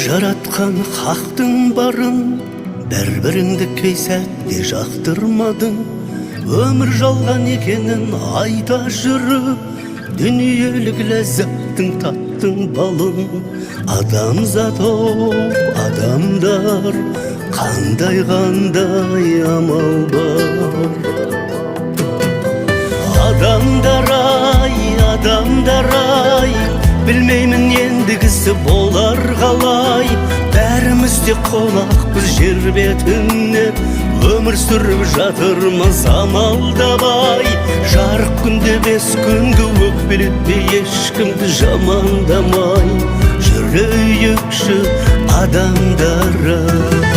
жаратқан хақтың барын бір-біріңді кей сәтте жақтырмадың. Өмір жалған екенін айта жүріп, дүниелік ләззаттың таттың балын. Адамзат адамдар, қандай амал бар. Адамдар ай, білмеймін ендігісі болар қалай. Бәріміз де қонақпыз жер бетіне, өмір сүріп жатырмыз амалдамай. Жарық күнде 5 күнгі өкпелетпей, ешкімді жамандамай жүрейікші адамдар ай.